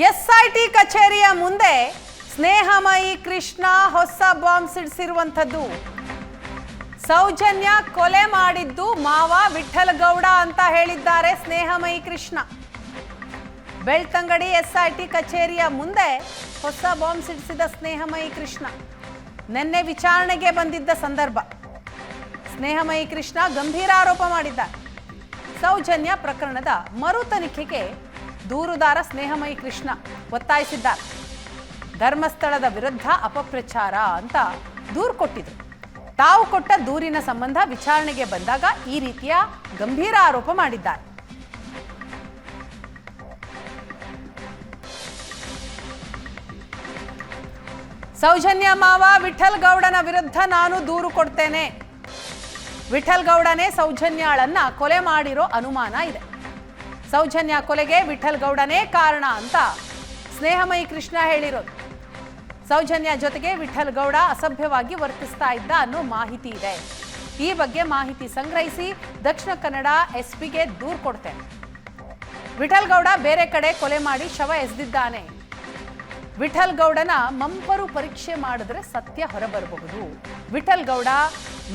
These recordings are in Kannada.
ಎಸ್ಐಟಿ ಕಚೇರಿಯ ಮುಂದೆ ಸ್ನೇಹಮಯಿ ಕೃಷ್ಣ ಹೊಸ ಬಾಂಬ್ ಸಿಡಿಸಿರುವಂಥದ್ದು. ಸೌಜನ್ಯ ಕೊಲೆ ಮಾಡಿದ್ದು ಮಾವ ವಿಠಲ್ ಗೌಡ ಅಂತ ಹೇಳಿದ್ದಾರೆ ಸ್ನೇಹಮಯಿ ಕೃಷ್ಣ. ಬೆಳ್ತಂಗಡಿ ಎಸ್ಐಟಿ ಕಚೇರಿಯ ಮುಂದೆ ಹೊಸ ಬಾಂಬ್ ಸಿಡಿಸಿದ ಸ್ನೇಹಮಯಿ ಕೃಷ್ಣ ನಿನ್ನೆ ವಿಚಾರಣೆಗೆ ಬಂದಿದ್ದ ಸಂದರ್ಭ. ಸ್ನೇಹಮಯಿ ಕೃಷ್ಣ ಗಂಭೀರ ಆರೋಪ ಮಾಡಿದ್ದಾರೆ. ಸೌಜನ್ಯ ಪ್ರಕರಣದ ಮರು ತನಿಖೆಗೆ ದೂರುದಾರ ಸ್ನೇಹಮಯಿ ಕೃಷ್ಣ ಒತ್ತಾಯಿಸಿದ್ದಾರೆ. ಧರ್ಮಸ್ಥಳದ ವಿರುದ್ಧ ಅಪಪ್ರಚಾರ ಅಂತ ದೂರು ಕೊಟ್ಟಿದ್ರು. ತಾವು ಕೊಟ್ಟ ದೂರಿನ ಸಂಬಂಧ ವಿಚಾರಣೆಗೆ ಬಂದಾಗ ಈ ರೀತಿಯ ಗಂಭೀರ ಆರೋಪ ಮಾಡಿದ್ದಾರೆ. ಸೌಜನ್ಯ ಮಾವ ವಿಠಲ್ ಗೌಡನ ವಿರುದ್ಧ ನಾನು ದೂರು ಕೊಡ್ತೇನೆ. ವಿಠಲ್ ಗೌಡನೇ ಸೌಜನ್ಯಾಳನ್ನ ಕೊಲೆ ಮಾಡಿರೋ ಅನುಮಾನ ಇದೆ. ಸೌಜನ್ಯ ಕೊಲೆಗೆ ವಿಠಲ್ ಗೌಡನೇ ಕಾರಣ ಅಂತ ಸ್ನೇಹಮಯಿ ಕೃಷ್ಣ ಹೇಳಿರೋದು. ಸೌಜನ್ಯ ಜೊತೆಗೆ ವಿಠಲ್ ಗೌಡ ಅಸಭ್ಯವಾಗಿ ವರ್ತಿಸ್ತಾ ಇದ್ದ ಅನ್ನೋ ಮಾಹಿತಿ ಇದೆ. ಈ ಬಗ್ಗೆ ಮಾಹಿತಿ ಸಂಗ್ರಹಿಸಿ ದಕ್ಷಿಣ ಕನ್ನಡ ಎಸ್ಪಿಗೆ ದೂರು ಕೊಡ್ತೇನೆ. ವಿಠಲ್ ಗೌಡ ಬೇರೆ ಕಡೆ ಕೊಲೆ ಮಾಡಿ ಶವ ಎಸೆದಿದ್ದಾನೆ. ವಿಠಲ್ ಗೌಡನ ಮಂಪರು ಪರೀಕ್ಷೆ ಮಾಡಿದ್ರೆ ಸತ್ಯ ಹೊರಬರಬಹುದು. ವಿಠಲ್ ಗೌಡ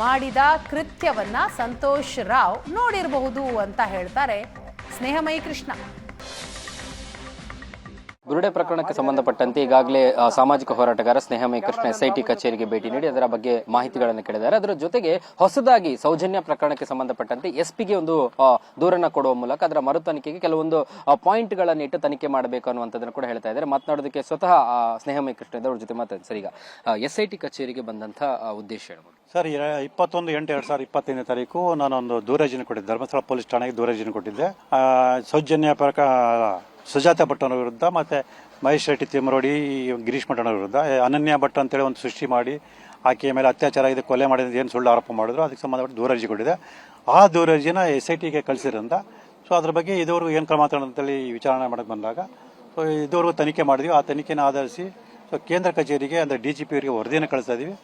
ಮಾಡಿದ ಕೃತ್ಯವನ್ನ ಸಂತೋಷ್ ರಾವ್ ನೋಡಿರಬಹುದು ಅಂತ ಹೇಳ್ತಾರೆ ಸ್ನೇಹಮಯಿ ಕೃಷ್ಣ. ಬುರುಡೆ ಪ್ರಕರಣಕ್ಕೆ ಸಂಬಂಧಪಟ್ಟಂತೆ ಈಗಾಗಲೇ ಸಾಮಾಜಿಕ ಹೋರಾಟಗಾರ ಸ್ನೇಹಮಯಿ ಕೃಷ್ಣ ಎಸ್ಐಟಿ ಕಚೇರಿಗೆ ಭೇಟಿ ನೀಡಿ ಅದರ ಬಗ್ಗೆ ಮಾಹಿತಿಗಳನ್ನು ಕೇಳಿದ್ದಾರೆ. ಅದರ ಜೊತೆಗೆ ಹೊಸದಾಗಿ ಸೌಜನ್ಯ ಪ್ರಕರಣಕ್ಕೆ ಸಂಬಂಧಪಟ್ಟಂತೆ ಎಸ್ಪಿಗೆ ಒಂದು ದೂರನ್ನ ಕೊಡುವ ಮೂಲಕ ಅದರ ಮರು ತನಿಖೆಗೆ ಕೆಲವೊಂದು ಪಾಯಿಂಟ್ಗಳನ್ನು ಇಟ್ಟು ತನಿಖೆ ಮಾಡಬೇಕು ಅನ್ನುವಂಥದ್ದನ್ನು ಕೂಡ ಹೇಳ್ತಾ ಇದ್ದಾರೆ. ಮಾತನಾಡೋದಕ್ಕೆ ಸ್ವತಃ ಸ್ನೇಹಮಯಿ ಕೃಷ್ಣ ಅವ್ರ ಜೊತೆ ಮಾತಾಡಿ. ಸರ್, ಈಗ ಎಸ್ಐಟಿ ಕಚೇರಿಗೆ ಬಂದಂತ ಉದ್ದೇಶ ಹೇಳ್ಬೋದು ಸರ್. 21/8/2025 ನಾನೊಂದು ದೂರರ್ಜಿನ ಕೊಟ್ಟಿದ್ದೆ. ಧರ್ಮಸ್ಥಳ ಪೊಲೀಸ್ ಠಾಣೆಗೆ ದೂರರ್ಜಿನ ಕೊಟ್ಟಿದ್ದೆ. ಸೌಜನ್ಯ ಸುಜಾತ ಭಟ್ಟನ ವಿರುದ್ಧ ಮತ್ತೆ ಮಹೇಶ್ ಶೆಟ್ಟಿ ತಿಮ್ಮರೋಡಿ ಗಿರೀಶ್ ಮಠನ ವಿರುದ್ಧ ಅನನ್ಯ ಭಟ್ ಅಂತೇಳಿ ಒಂದು ಸೃಷ್ಟಿ ಮಾಡಿ ಆಕೆಯ ಮೇಲೆ ಅತ್ಯಾಚಾರ ಇದೆ, ಕೊಲೆ ಮಾಡಿದ ಏನು ಸುಳ್ಳು ಆರೋಪ ಮಾಡಿದ್ರು. ಅದಕ್ಕೆ ಸಂಬಂಧಪಟ್ಟ ದೂರರ್ಜಿ ಕೊಟ್ಟಿದೆ. ಆ ದೂರರ್ಜಿನ SITಗೆ ಕಳಿಸಿರೋದ್ರಿಂದ ಸೊ ಅದ್ರ ಬಗ್ಗೆ ಇದುವರೆಗೂ ಏನು ಕ್ರಮ ಅಂತೇಳಿ ವಿಚಾರಣೆ ಮಾಡಕ್ಕೆ ಬಂದಾಗ ಸೊ ಇದುವರೆಗೂ ತನಿಖೆ ಮಾಡಿದ್ವಿ. ಆ ತನಿಖೆನ ಆಧರಿಸಿ ಸೊ ಕೇಂದ್ರ ಕಚೇರಿಗೆ ಅಂದರೆ DGP ಅವರಿಗೆ ವರದಿಯನ್ನು ಕಳಿಸ್ತಾ ಇದೀವಿ.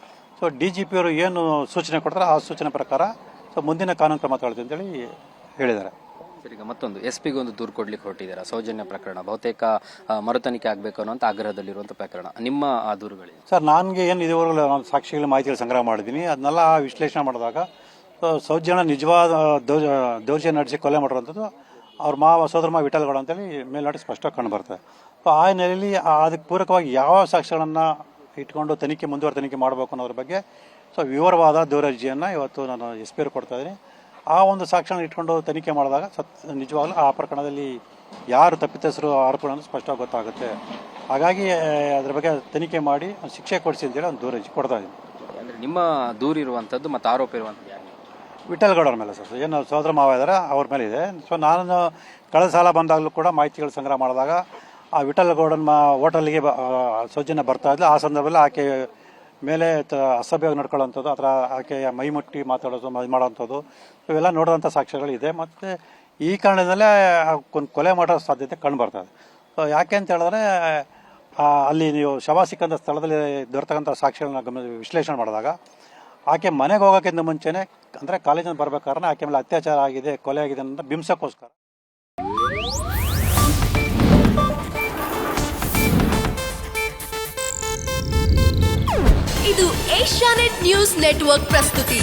ಸೊ DGP ಅವರು ಏನು ಸೂಚನೆ ಕೊಡ್ತಾರೆ ಆ ಸೂಚನೆ ಪ್ರಕಾರ ಸೊ ಮುಂದಿನ ಕಾನೂನು ಕ್ರಮ ತಗೊಳ್ತೀವಿ ಅಂತೇಳಿ ಹೇಳಿದ್ದಾರೆ. ಈಗ ಮತ್ತೊಂದು ಎಸ್ಪಿಗೆ ಒಂದು ದೂರು ಕೊಡ್ಲಿಕ್ಕೆ ಹೊರಟಿದ್ದಾರೆ. ಸೌಜನ್ಯ ಪ್ರಕರಣ ಬಹುತೇಕ ಮರು ತನಿಖೆ ಆಗಬೇಕು ಅನ್ನುವಂಥ ಆಗ್ರಹದಲ್ಲಿರುವಂಥ ಪ್ರಕರಣ. ನಿಮ್ಮ ಆ ದೂರುಗಳು ಸರ್, ನನಗೆ ಏನು ಇದುವರೆಗೂ ನಾನು ಸಾಕ್ಷಿಗಳ ಮಾಹಿತಿಗಳು ಸಂಗ್ರಹ ಮಾಡಿದ್ದೀನಿ. ಅದನ್ನೆಲ್ಲ ವಿಶ್ಲೇಷಣೆ ಮಾಡಿದಾಗ ಸೌಜನ್ಯ ನಿಜವಾದ ದೌರ್ಜನ್ಯ ನಡೆಸಿ ಕೊಲೆ ಮಾಡಿರುವಂಥದ್ದು ಅವ್ರ ಸೋದರ ಮಾವ ವಿಠಲ್ ಗೌಡ ಅಂತೇಳಿ ಮೇಲ್ನಾಡಿ ಸ್ಪಷ್ಟವಾಗಿ ಕಂಡು ಬರ್ತದೆ. ಸೊ ಆ ಹಿನ್ನೆಲೆಯಲ್ಲಿ ಅದಕ್ಕೆ ಪೂರಕವಾಗಿ ಯಾವ ಸಾಕ್ಷ್ಯಗಳನ್ನು ಇಟ್ಕೊಂಡು ಮುಂದುವರೆ ತನಿಖೆ ಮಾಡಬೇಕು ಅನ್ನೋದ್ರ ಬಗ್ಗೆ ಸೊ ವಿವರವಾದ ದೂರರ್ಜಿಯನ್ನು ಇವತ್ತು ನಾನು SP ಅವ್ರಿಗೆ ಕೊಡ್ತಾ ಇದ್ದೀನಿ. ಆ ಒಂದು ಸಾಕ್ಷ್ಯನ ಇಟ್ಕೊಂಡು ತನಿಖೆ ಮಾಡಿದಾಗ ನಿಜವಾಗ್ಲೂ ಆ ಪ್ರಕರಣದಲ್ಲಿ ಯಾರು ತಪ್ಪಿತಸ್ಥರು ಆರೋಪಗಳನ್ನು ಸ್ಪಷ್ಟವಾಗಿ ಗೊತ್ತಾಗುತ್ತೆ. ಹಾಗಾಗಿ ಅದ್ರ ಬಗ್ಗೆ ತನಿಖೆ ಮಾಡಿ ಶಿಕ್ಷೆ ಕೊಡಿಸಿ ಅಂತೇಳಿ ಒಂದು ದೂರರ್ಜಿ ಕೊಡ್ತಾ ಇದ್ದೀನಿ. ಅಂದರೆ ನಿಮ್ಮ ದೂರು ಇರುವಂಥದ್ದು ಮತ್ತು ಆರೋಪ ಇರುವಂಥದ್ದು ಯಾರು? ವಿಠಲ್ ಗೌಡರ ಮೇಲೆ ಸರ್, ಏನು ಸೋದರ ಮಾವ ಇದ್ದಾರೆ ಅವ್ರ ಮೇಲೆ ಇದೆ. ಸೊ ನಾನು ಕಳೆದ ಸಾಲ ಬಂದಾಗಲೂ ಕೂಡ ಮಾಹಿತಿಗಳು ಸಂಗ್ರಹ ಮಾಡಿದಾಗ ಆ ವಿಠಲ್ ಗೌಡನ ಹೋಟೆಲ್ಗೆ ಸೌಜನ್ಯ ಬರ್ತಾ ಇದ್ಲು. ಆ ಸಂದರ್ಭದಲ್ಲಿ ಆಕೆ ಮೇಲೆ ಅಸಭ್ಯವಾಗಿ ನಡ್ಕೊಳ್ಳೋಂಥದ್ದು, ಅಥವಾ ಆಕೆಯ ಮೈ ಮುಟ್ಟಿ ಮಾತಾಡೋದು ಮಾಡೋವಂಥದ್ದು ಇವೆಲ್ಲ ನೋಡೋಂಥ ಸಾಕ್ಷ್ಯಗಳು ಇದೆ. ಮತ್ತು ಈ ಕಾರಣದಲ್ಲೇ ಕೊಲೆ ಮಾಡೋ ಸಾಧ್ಯತೆ ಕಂಡು ಬರ್ತದೆ. ಸೊ ಯಾಕೆ ಅಂತ ಹೇಳಿದ್ರೆ ಅಲ್ಲಿ ನೀವು ಶವ ಸಿಕ್ಕಂಥ ಸ್ಥಳದಲ್ಲಿ ದೊರೆತಕ್ಕಂಥ ಸಾಕ್ಷ್ಯಗಳನ್ನ ವಿಶ್ಲೇಷಣೆ ಮಾಡಿದಾಗ ಆಕೆ ಮನೆಗೆ ಹೋಗೋಕ್ಕಿಂತ ಮುಂಚೆನೇ ಅಂದರೆ ಕಾಲೇಜಿನ ಬರ್ಬೇಕಾದ್ರೆ ಆಕೆ ಮೇಲೆ ಅತ್ಯಾಚಾರ ಆಗಿದೆ, ಕೊಲೆ ಆಗಿದೆ ಅಂತ ಬಿಂಬಿಸೋಕ್ಕೋಸ್ಕರ. ಇದು ಏಷ್ಯಾನೆಟ್ ನ್ಯೂಸ್ ನೆಟ್ವರ್ಕ್ ಪ್ರಸ್ತುತಿ.